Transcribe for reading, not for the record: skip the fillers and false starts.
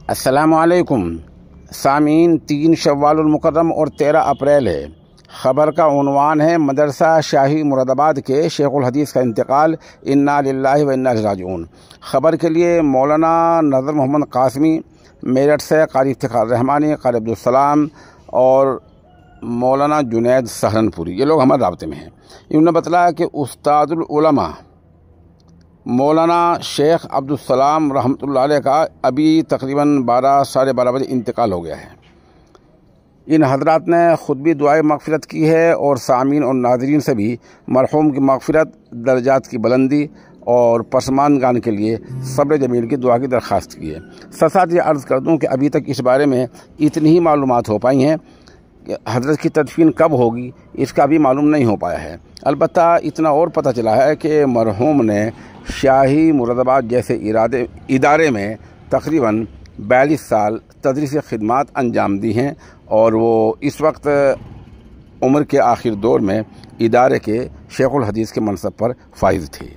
अस्सलामुअलैकुम सामीन। 3 शव्वाल मुकर्रम और 13 अप्रैल है। ख़बर का उन्वान है मदरसा शाही मुरादाबाद के शेखुल हदीस का इंतकाल, इन्ना लिल्लाहि व इन्ना इलैहि राजिऊन। ख़बर के लिए मौलाना नज़र मोहम्मद कासमी मेरठ से, क़ारी इफ्तिखार रहमानी, क़ारी अब्दुल-सलाम और मौलाना जुनैद सहारनपुरी, ये लोग हमारे राब्ते में हैं। इन्होंने बताया कि उस्तादुल उलमा मौलाना शेख अब्दुल-सलाम रहमतुल्लाह अलैह का अभी तकरीबन 12 साढ़े 12 बजे इंतकाल हो गया है। इन हजरात ने खुद भी दुआए मग़फ़िरत की है और सामीन और नाज़रीन से भी मरहूम की मग़फ़िरत, दर्जात की बुलंदी और पसमानगान के लिए सब्र जमील की दुआ की दरख्वास्त की है। साथ ये अर्ज़ कर दूँ कि अभी तक इस बारे में इतनी ही मालूमात हो पाई हैं कि हज़रत की तदफीन कब होगी इसका भी मालूम नहीं हो पाया है। अलबत्ता इतना और पता चला है कि मरहूम ने शाही मुरादाबाद जैसे इदारे में तकरीबन 42 साल तदरीस खिदमात अंजाम दी हैं और वो इस वक्त उम्र के आखिर दौर में इदारे के शेखुल हदीस के मनसब पर फाइज थे।